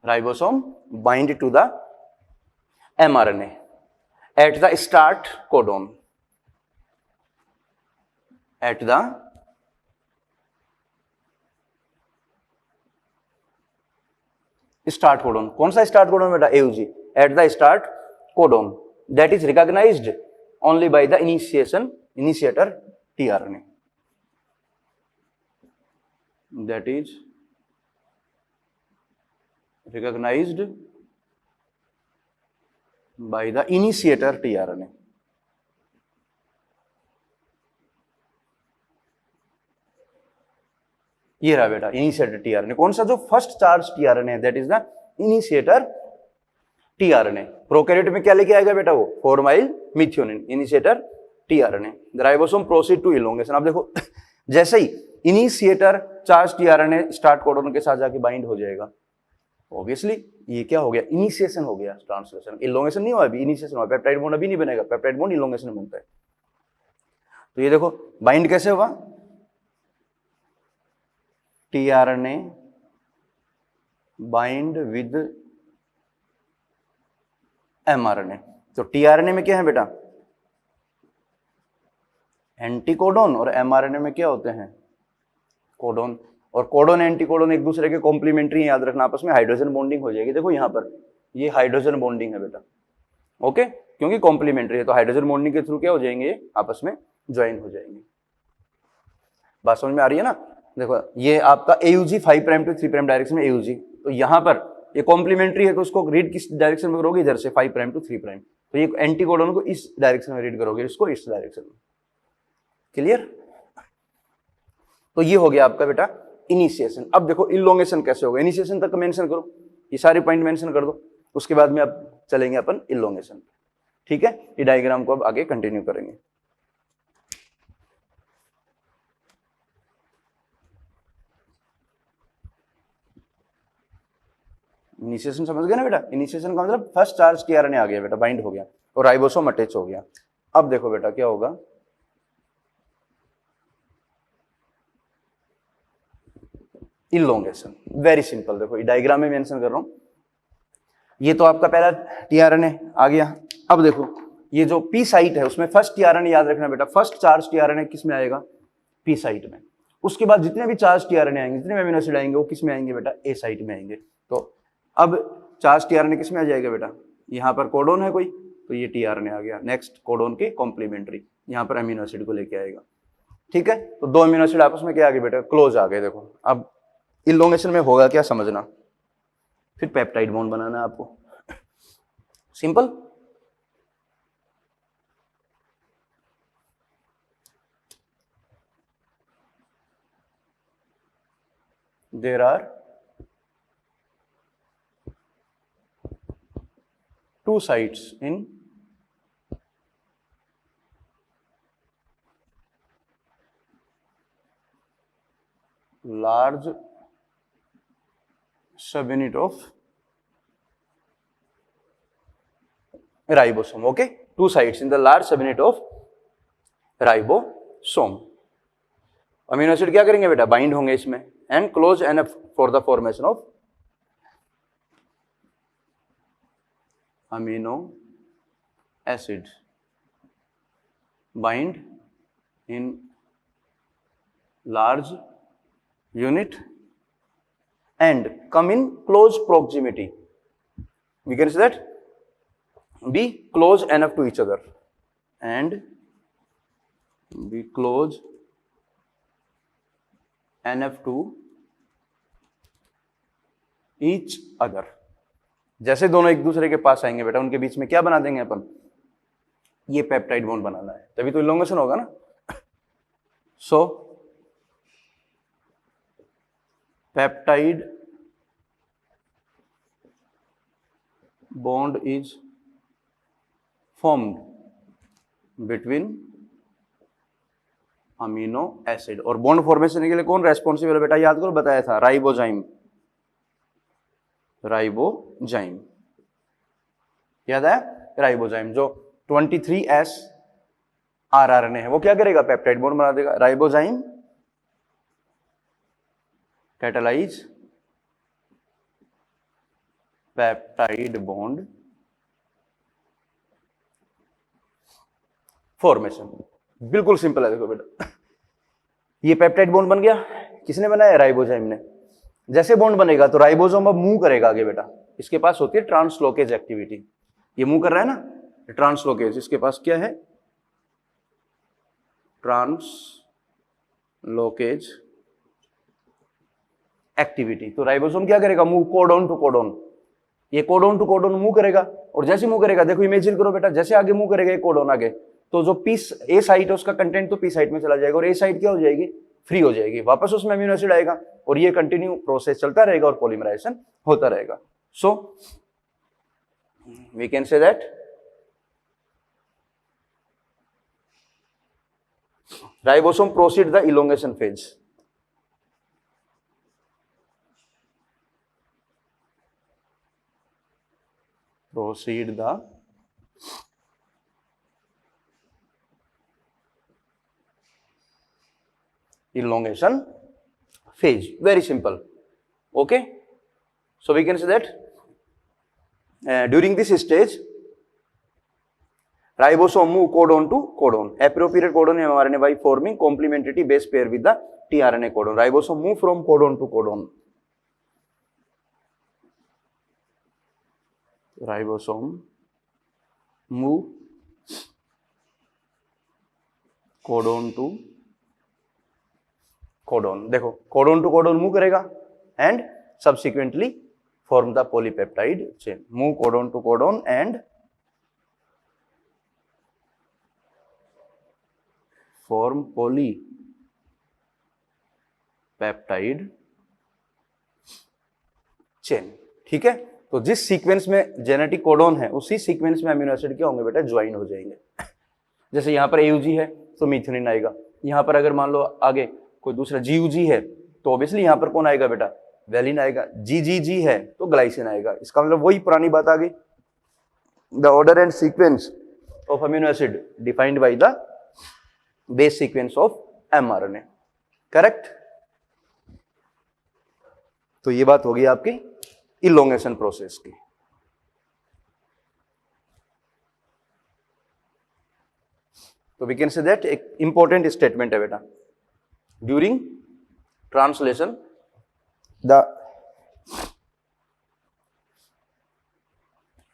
S1: Ribosome bind to the mRNA at the start codon. At the start codon. कौन सा start codon बेटा? AUG. At the start codon that is recognized only by the initiator tRNA. That is recognized by the initiator tRNA. ये रहा बेटा initiator tRNA. कौन सा? जो first charge tRNA है, that is the initiator tRNA. Prokaryote में क्या लेके आएगा बेटा? वो formyl methionine, initiator tRNA. The ribosome proceed to elongation. अब देखो जैसे ही initiator charge tRNA start codon के साथ जाके बाइंड हो जाएगा, ऑब्वियसली ये क्या हो गया? इनिशिएशन हो गया, ट्रांसलेशन। इलोंगेशन नहीं हुआ अभी, इनिशिएशन हुआ। पेप्टाइड बॉन्ड अभी नहीं बनेगा, पेप्टाइड बॉन्ड इलोंगेशन में बनता है। तो ये देखो बाइंड कैसे हुआ? TRNA bind with mRNA. तो टीआरएनए में क्या है बेटा? एंटीकोडोन, और एमआरएनए में क्या होते हैं? कोडोन। और कोडोन एंटीकोडोन एक दूसरे के कॉम्प्लीमेंट्री है, याद रखना। आपस में हाइड्रोजन बॉन्डिंग हो जाएगी। देखो यहाँ पर ये हाइड्रोजन बॉन्डिंग है बेटा, ओके, क्योंकि कॉम्प्लीमेंट्री है तो हाइड्रोजन बॉन्डिंग के थ्रू क्या हो जाएंगे? आपस में ज्वाइन हो जाएंगे। बात समझ में आ रही है ना? देखो ये आपका AUG 5' to 3' डायरेक्शन में AUG, तो यहाँ पर ये कॉम्प्लीमेंट्री है तो उसको रीड किस डायरेक्शन में करोगे? इधर से 5' to 3'। तो ये एंटीकोडोन को इस डायरेक्शन में रीड करोगे, इसको इस डायरेक्शन में। क्लियर? तो ये हो गया आपका बेटा इनिशिएशन। अब देखो इलोंगेशन कैसे होगा? इनिशिएशन तक मेंशन करो, ये सारे पॉइंट मेंशन कर दो, उसके बाद में अब चलेंगे अपन इलोंगेशन। ठीक है, ये डायग्राम को अब आगे कंटिन्यू करेंगे। इनिशिएशन समझ गए ना बेटा? इनिशिएशन का मतलब फर्स्ट चार्ज टीआरएनए आ गया बेटा, बाइंड हो गया और राइबोसोम अटैच हो गया। अब देखो बेटा क्या होगा? इलोंगेशन। वेरी सिंपल, देखो ये डायग्राम में मेंशन कर रहा हूं। ये तो आपका पहला टीआरएनए आ गया। अब देखो ये जो पी साइट है उसमें फर्स्ट टीआरएनए याद रखना बेटा, फर्स्ट चार्ज टीआरएनए किस में आएगा? पी साइट में। उसके बाद जितने भी चार्ज टीआरएनए आएंगे, जितने अमीनो एसिड आएंगे, वो किस में आएंगे बेटा? ए साइट में आएंगे। तो अब चार्ज टीआरएनए किस में आ जाएगा बेटा? यहाँ पर कोडोन है कोई, तो ये टीआरएनए आ गया। नेक्स्ट कोडोन के कॉम्प्लीमेंट्री, यहाँ पर अमीनो एसिड को लेके आएगा। ठीक है, तो दो अमीनो एसिड आपस में क्या आ गए बेटा? क्लोज आ गए। देखो अब इलोंगेशन में होगा क्या समझना, फिर पेप्टाइड बॉन्ड बनाना है आपको। Simple. There are two sites in large subunit of ribosome. Okay, two sites in the large subunit of ribosome. Amino acid क्या करेंगे बेटा? बाइंड होंगे इसमें and close enough for the formation of amino acid bind in large unit and come in close proximity. We can say that be close enough to each other and be close enough to each other. जैसे दोनों एक दूसरे के पास आएंगे बेटा, उनके बीच में क्या बना देंगे अपन? ये पेप्टाइड बॉन्ड बनाना है, तभी तो इलोंगेशन होगा ना। So peptide bond is formed between amino acid, और बॉन्ड फॉर्मेशन के लिए कौन रेस्पॉन्सिबल है बेटा, याद करो, बताया था राइबोजाइम, राइबोजाइम, याद है, राइबोजाइम जो 23S RRNA है वो क्या करेगा, पेप्टाइड बॉन्ड बना देगा। Ribozyme catalyse peptide bond formation, बिल्कुल सिंपल है। देखो बेटा, ये पेप्टाइड बॉन्ड बन गया, किसने बनाया, राइबोजाइम ने। जैसे बॉन्ड बनेगा तो राइबोसोम अब मूव करेगा आगे बेटा, इसके पास होती है ट्रांसलोकेज एक्टिविटी, ये मूव कर रहा है ना, ट्रांसलोकेज, इसके पास क्या है, ट्रांसलोकेज एक्टिविटी। तो राइबोसोम क्या करेगा, मूव कोडोन टू कोडोन, ये कोडोन टू कोडोन मूव करेगा, और जैसे मूव करेगा, देखो इमेजिन करो बेटा, जैसे आगे मूव करेगा ये कोडोन आगे, तो जो पीस ए साइट है उसका कंटेंट तो पी साइट में चला जाएगा, और ए साइट क्या हो जाएगी, फ्री हो जाएगी, वापस उसमें अमीनो एसिड आएगा, और ये कंटिन्यू प्रोसेस चलता रहेगा और पॉलीमराइजेशन होता रहेगा। So we can say that ribosome proceed the elongation phase. Proceed the elongation phase. Very simple. Okay. So we can say that during this stage, ribosome move codon to codon. Appropriate codon mRNA by forming complementary base pair with the tRNA codon. Ribosome move from codon to codon. Ribosome move codon to codon, देखो codon to codon move करेगा and subsequently form the polypeptide chain, move codon to codon and form polypeptide chain. ठीक है, तो जिस sequence में genetic codon है उसी sequence में अमीनो एसिड क्या होंगे बेटा, ज्वाइन हो जाएंगे। जैसे यहाँ पर AUG है तो मीथेनिन आएगा, यहाँ पर अगर मान लो आगे कोई दूसरा GUG है तो ऑब्वियसली यहाँ पर कौन आएगा बेटा, वेलिन आएगा। GGG है तो ग्लाइसिन आएगा। इसका मतलब वही पुरानी बात आ गई, the order and sequence of amino acid defined by the base sequence of mRNA। Correct, तो ये बात होगी आपकी इलोंगेशन प्रोसेस की। तो वी कैन से दैट एक इंपॉर्टेंट स्टेटमेंट है बेटा, during translation the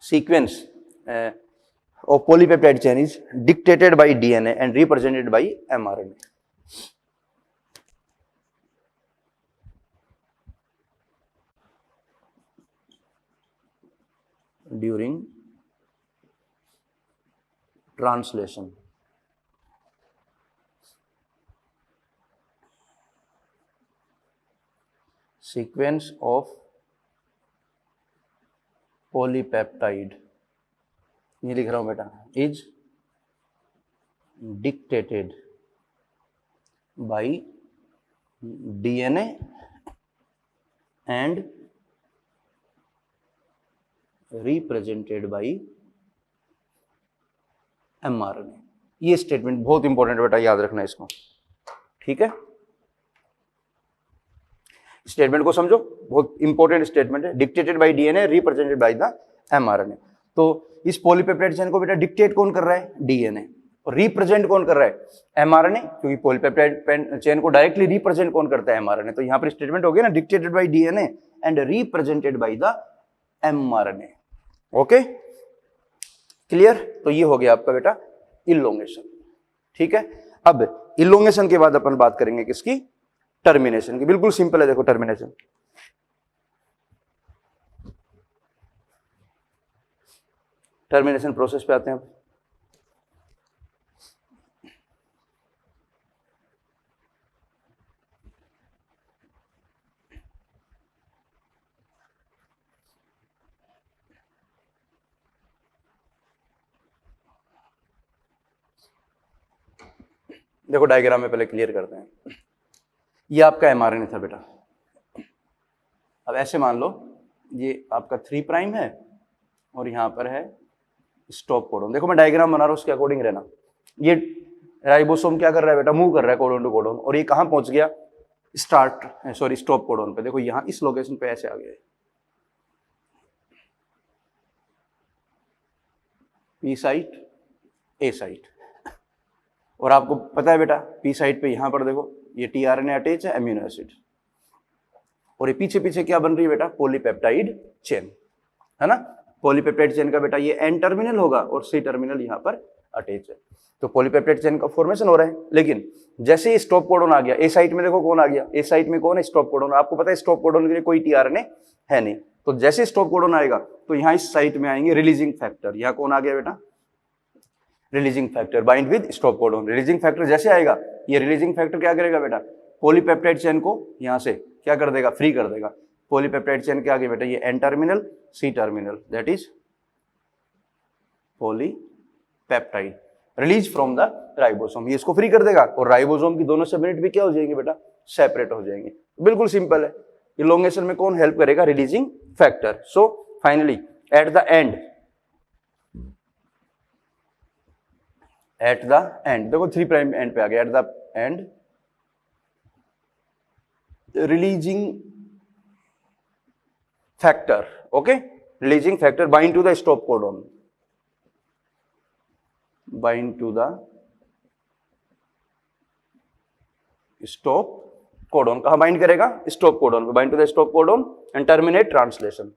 S1: sequence of polypeptide chain is dictated bye DNA and represented by mRNA। during translation sequence of polypeptide, ये लिख रहा हूं बेटा, is dictated by DNA and represented by mRNA। ये statement बहुत important बेटा, याद रखना इसको। ठीक है, स्टेटमेंट को समझो, बहुत इंपॉर्टेंट स्टेटमेंट है, dictated bye DNA represented by the mRNA। तो इस पॉलीपेप्टाइड चेन को बेटा डिक्टेट कौन कर रहा है, DNA, और रिप्रेजेंट कौन कर रहा है, mRNA, क्योंकि पॉलीपेप्टाइड चेन को डायरेक्टली रिप्रेजेंट कौन करता है, mRNA। तो यहां पर स्टेटमेंट हो गया ना, dictated bye DNA and represented by the mRNA। Okay, clear. तो ये हो गया आपका बेटा इलोंगेशन। ठीक है, अब इलोंगेशन के बाद अपन बात करेंगे किसकी, टर्मिनेशन की। बिल्कुल सिंपल है, देखो टर्मिनेशन, टर्मिनेशन प्रोसेस पे आते हैं। देखो डायग्राम में पहले क्लियर करते हैं। ये आपका एमआरएनए था बेटा। अब ऐसे मान लो ये आपका 3 प्राइम है और यहाँ पर है स्टॉप कोडोन। देखो मैं डायग्राम बना रहा हूँ, उसके अकॉर्डिंग रहना। ये राइबोसोम क्या कर रहा है बेटा, मूव कर रहा है कोडोन टू कोडोन, और ये कहाँ पहुंच गया, स्टॉप कोडोन पे। देखो यहाँ इस लोकेशन पे ऐसे आ गया, पी साइट ए साइट। और आपको पता है बेटा पी साइट पे यहाँ पर देखो ये टीआरएनए अटैच है अमीनो एसिड, और ये पीछे पीछे क्या बन रही है बेटा, पॉलीपेप्टाइड चेन, है ना। पॉलीपेप्टाइड चेन का बेटा ये एन टर्मिनल होगा और सी टर्मिनल यहाँ पर अटैच है, तो पॉलीपेप्टाइड चेन का फॉर्मेशन हो रहा है। लेकिन जैसे ही स्टॉप कोडोन आ गया ए साइट में, देखो कौन आ गया, ए साइट में कौन है, स्टॉप कोडोन। आपको पता है स्टॉप कोडोन के लिए कोई टीआरएनए है नहीं, तो जैसे स्टॉप कोडोन आएगा तो यहाँ इस साइट में आएंगे रिलीजिंग फैक्टर। यहाँ कौन आ गया बेटा, releasing factor bind with stop codon. Releasing factor जैसे आएगा, ये रिलीजिंग फैक्टर क्या करेगा बेटा, पॉलीपेप्टाइड चेन को यहाँ से क्या कर देगा, फ्री कर देगा। पॉलीपेप्टाइड चेन के आगे बेटा ये N terminal C terminal, that is polypeptide release from the ribosome, ये इसको फ्री कर देगा, और राइबोसोम की दोनों सबयूनिट भी क्या हो जाएंगे बेटा, सेपरेट हो जाएंगे। बिल्कुल सिंपल है। इलोंगेशन में कौन हेल्प करेगा, releasing factor. So finally at the end देखो 3 प्राइम एंड पे आ गया, at the end releasing factor, okay, releasing factor bind to the stop codon, bind to the stop codon. कहां बाइंड करेगा, स्टॉप कोडोन पे, bind to the stop codon and terminate translation.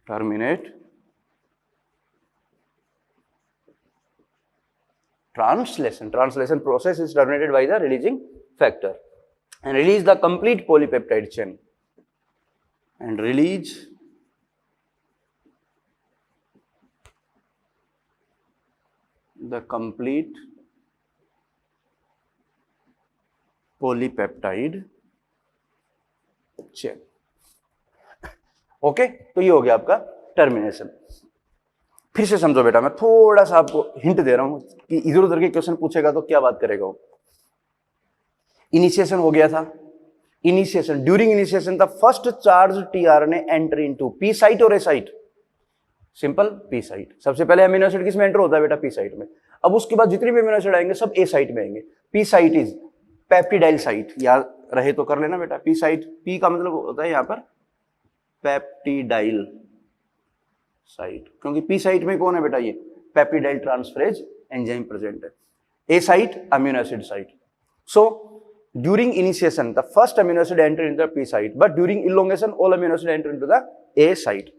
S1: terminate translation process is terminated by the releasing factor and release the complete polypeptide chain and release the complete polypeptide chain। Okay तो ये हो गया आपका termination. फिर से समझो बेटा, मैं थोड़ा सा आपको हिंट दे रहा हूं कि इधर उधर के क्वेश्चन पूछेगा तो क्या बात करेगा वो। इनिशिएशन हो गया था, initiation, during initiation the first charge tRNA enter into P site और ए साइट। Simple, P site. सबसे पहले अमीनो एसिड किस में एंटर होता है बेटा, पी साइट में। अब उसके बाद जितने भी अमीनो एसिड आएंगे सब ए साइट में आएंगे। P site is peptidyl site, याद रहे तो कर लेना बेटा। पी साइट, पी का मतलब होता है यहां पर पेप्टिडाइल साइट, क्योंकि पी साइट में कौन है बेटा, ये पेप्टिडाइल ट्रांसफरेज एंजाइम प्रेजेंट है। A site amino acid site. So during initiation the first amino acid enter into the P site, but during elongation all amino acid enter into the A site.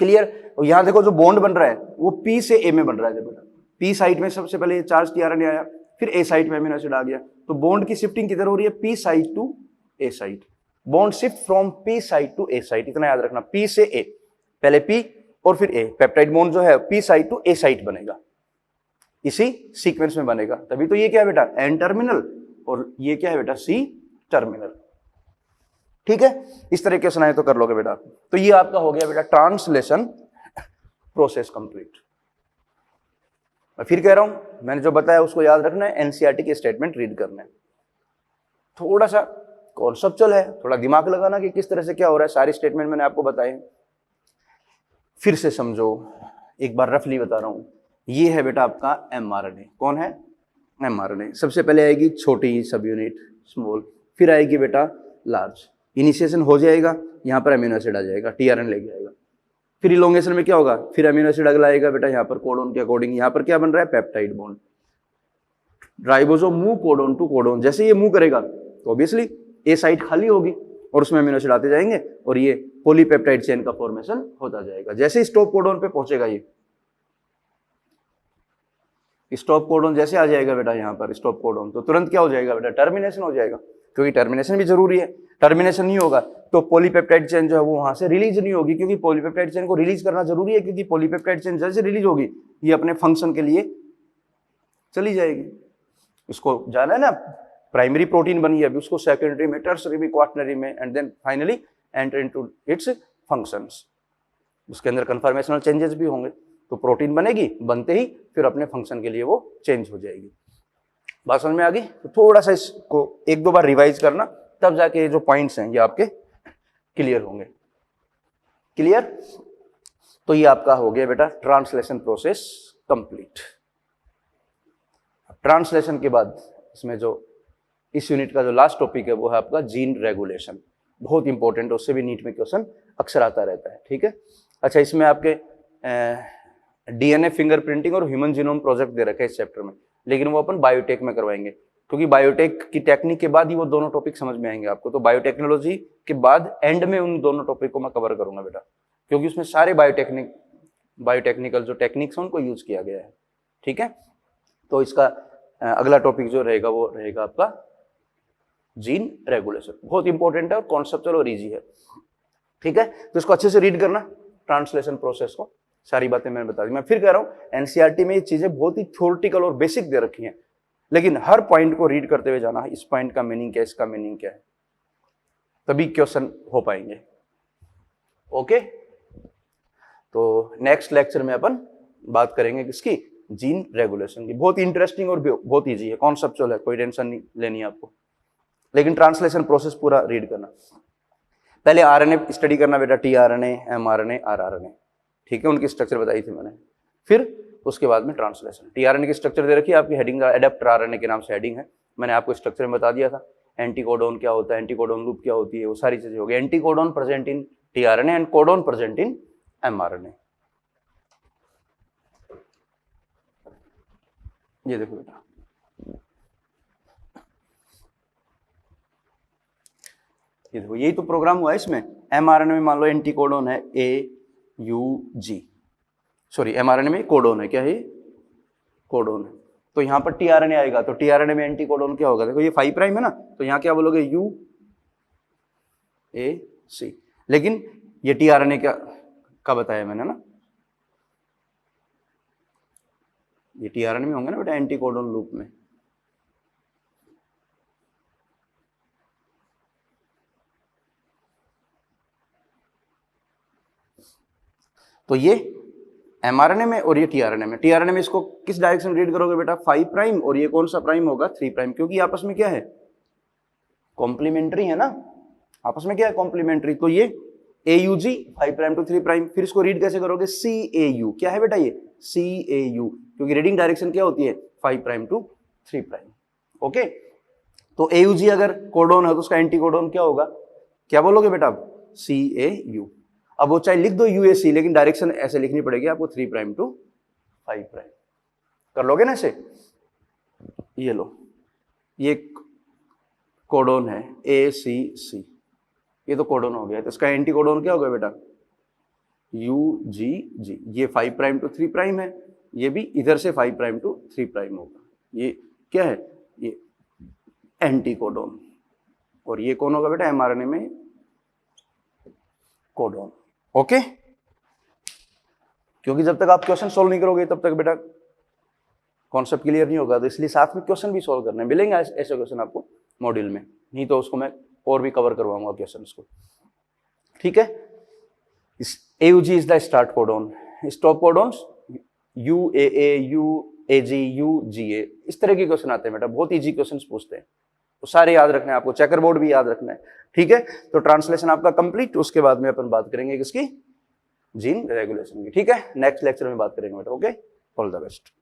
S1: Clear. यहां देखो जो bond बन रहा है वो P से ए में बन रहा है बेटा। पी साइट में सबसे पहले चार्ज टीआरएनए आया, फिर ए साइट में अमीनो एसिड आ गया, तो बॉन्ड की शिफ्टिंग किधर हो रही है, P site to A site. Bond shift from P site to A site, इतना याद रखना, पी से ए, पहले पी और फिर ए। पेप्टाइड बॉन्ड जो है P site to A site बनेगा, इसी सीक्वेंस में बनेगा। तभी तो ये क्या है बेटा, एन टर्मिनल, और ये क्या है बेटा, सी टर्मिनल। ठीक है, इस तरीके से ना तो कर लोगे बेटा। तो ये आपका हो गया बेटा ट्रांसलेशन प्रोसेस कंप्लीट। मैं फिर कह रहा हूं, मैंने जो बताया उसको याद रखना है, एनसीईआरटी के स्टेटमेंट रीड करना है। थोड़ा सा कॉन्सेप्चुअल है, थोड़ा दिमाग लगाना कि किस तरह से क्या हो रहा है। सारी स्टेटमेंट मैंने आपको बताए, फिर से समझो, एक बार रफली बता रहा हूं। ये है बेटा आपका एमआरएनए। कौन है, एमआरएनए। सबसे पहले आएगी छोटी सब यूनिट स्मॉल, फिर आएगी बेटा लार्ज। इनिशिएशन हो जाएगा, यहाँ पर अमीनो एसिड आ जाएगा, टीआरएनए लेके आएगा। फिर इलोंगेशन में क्या होगा, फिर अमीनो एसिड अगला आएगा बेटा, यहाँ पर कोडोन के अकॉर्डिंग यहाँ पर क्या बन रहा है, peptide bond. Ribosome move codon to codon, जैसे ये मूव करेगा तो ऑब्वियसली ए साइट खाली होगी और उसमें अमीनो एसिड आते जाएंगे और ये पॉलीपेप्टाइड चेन का फॉर्मेशन होता जाएगा। जैसे स्टॉप कोडोन पे पहुंचेगा, ये स्टॉप कोडोन जैसे आ जाएगा बेटा यहाँ पर स्टॉप कोडोन, तो तुरंत क्या हो जाएगा बेटा, टर्मिनेशन हो जाएगा, क्योंकि टर्मिनेशन भी जरूरी है। टर्मिनेशन नहीं होगा तो पॉलीपेप्टाइड चेन जो है वो वहां से रिलीज नहीं होगी, क्योंकि पॉलीपेप्टाइड चेन को रिलीज करना जरूरी है, क्योंकि पॉलीपेप्टाइड चेन जैसे रिलीज होगी ये अपने फंक्शन के लिए चली जाएगी। इसको जाना है ना, प्राइमरी प्रोटीन बनी है, अभी उसको सेकेंडरी में, टर्सरी में, क्वाटरनरी में, and then finally enter into its functions. उसके अंदर कन्फर्मेशनल चेंजेस भी होंगे, तो प्रोटीन बनेगी, बनते ही फिर अपने फंक्शन के लिए वो चेंज हो जाएगी। बात समझ में आ गई? तो थोड़ा सा इसको एक दो बार रिवाइज करना, तब जाके जो पॉइंट्स हैं ये आपके क्लियर होंगे। क्लियर? तो ये आपका हो गया बेटा ट्रांसलेशन प्रोसेस कंप्लीट। ट्रांसलेशन के बाद इसमें जो इस यूनिट का जो लास्ट टॉपिक है वो है आपका जीन रेगुलेशन। बहुत इंपॉर्टेंट है, उससे भी नीट में क्वेश्चन अक्सर आता रहता है। ठीक है, अच्छा इसमें आपके डीएनए फिंगरप्रिंटिंग और ह्यूमन जीनोम प्रोजेक्ट दे रखे हैं इस चैप्टर में, लेकिन वो अपन बायोटेक में करवाएंगे, क्योंकि बायोटेक की टेक्निक के बाद ही वो दोनों टॉपिक समझ में आएंगे आपको। तो बायोटेक्नोलॉजी के बाद एंड में उन दोनों टॉपिक को मैं कवर करूंगा बेटा, क्योंकि उसमें सारे बायोटेक्निकल जो टेक्निक्स हैं उनको यूज किया गया है। ठीक है, तो इसका अगला टॉपिक जो रहेगा वो रहेगा आपका जीन रेगुलेशन। बहुत इंपॉर्टेंट है और कॉन्सेप्चुअल और इजी है। ठीक है, तो इसको अच्छे से रीड करना, ट्रांसलेशन प्रोसेस को, सारी बातें मैंने बता दी। मैं फिर कह रहा हूं एनसीईआरटी में ये चीजें बहुत ही थ्योरेटिकल और बेसिक दे रखी हैं, लेकिन हर पॉइंट को रीड करते हुए जाना, इस पॉइंट का मीनिंग क्या है, इसका मीनिंग क्या है, तभी क्वेश्चन हो पाएंगे। ओके, तो नेक्स्ट लेक्चर में अपन बात करेंगे किसकी, जीन रेगुलेशन की। बहुत इंटरेस्टिंग और बहुत इजी है, कॉन्सेप्चुअल है, कोई टेंशन नहीं लेनी आपको, लेकिन ट्रांसलेशन प्रोसेस पूरा रीड करना। पहले आरएनए स्टडी करना बेटा, टीआरएनए, एमआरएनए, आरआरएनए। ठीक है, उनकी स्ट्रक्चर बताई थी मैंने। फिर उसके बाद में ट्रांसलेशन। टीआरएनए की स्ट्रक्चर दे रखी है आपकी, हेडिंग एडेप्टर आरएनए के नाम से हेडिंग है, मैंने आपको स्ट्रक्चर में बता दिया था। एंटीकोडोन क्या होता है, एंटीकोडोन लूप क्या होती है, वो सारी चीजें हो गई। Anticodon present in tRNA and codon present in mRNA. ये देखो बेटा, ये देखो यही तो प्रोग्राम हुआ है इसमें। एमआरएनए में मान लो एंटीकोडोन है AUG, सॉरी एमआरएनए में कोडोन है, क्या है, कोडोन है। तो यहाँ पर टीआरएनए आएगा, तो टीआरएनए में एंटीकोडोन क्या होगा, देखो ये 5 प्राइम है ना, तो यहाँ क्या बोलोगे UAC। लेकिन ये टीआरएनए का बताया मैंने ना, ये टीआरएनए में होंगे ना बेटा, एंटीकोडोन लूप में। तो ये एमआरएनए में और ये टीआरएनए में। टीआरएनए में इसको किस डायरेक्शन रीड करोगे बेटा, 5 प्राइम, और ये कौन सा प्राइम होगा, 3 प्राइम, क्योंकि आपस में क्या है, कॉम्प्लीमेंट्री है ना, आपस में क्या है, कॉम्प्लीमेंट्री। तो ये AUG 5 प्राइम टू 3 प्राइम। फिर इसको रीड कैसे करोगे, CAU, क्या है बेटा ये, CAU, क्योंकि रीडिंग डायरेक्शन क्या होती है, 5 प्राइम टू 3 प्राइम। ओके, तो AUG अगर कोडोन है तो उसका एंटीकोडोन क्या होगा, क्या बोलोगे बेटा आप, CAU। अब वो चाहे लिख दो UAC, लेकिन डायरेक्शन ऐसे लिखनी पड़ेगी आपको, 3 प्राइम टू 5 प्राइम। कर लोगे ना ऐसे, ये लो, ये कोडोन है ACC, ये तो कोडोन हो गया, तो इसका एंटीकोडोन क्या होगा बेटा, UGG। ये 5 प्राइम टू 3 प्राइम है, ये भी इधर से 5 प्राइम टू 3 प्राइम होगा। ये क्या है, ये एंटीकोडोन। और ये कौन होगा बेटा, एमआरएनए में कोडोन। ओके, क्योंकि जब तक आप क्वेश्चन सोल्व नहीं करोगे तब तक बेटा कॉन्सेप्ट क्लियर नहीं होगा, तो इसलिए साथ में क्वेश्चन भी सोल्व करने मिलेंगे ऐसे क्वेश्चन आपको मॉड्यूल में, नहीं तो उसको मैं और भी कवर करवाऊंगा क्वेश्चन को। ठीक है, AUG is the start codon, stop codons UAA, UAG, UGA, इस तरह के क्वेश्चन आते हैं बेटा, बहुत इजी क्वेश्चन पूछते हैं, तो सारे याद रखना है आपको, चेकर बोर्ड भी याद रखना है। ठीक है, तो ट्रांसलेशन आपका कंप्लीट, उसके बाद में अपन बात करेंगे किसकी, जीन रेगुलेशन की। ठीक है, नेक्स्ट लेक्चर में बात करेंगे बेटा। Okay, all the best.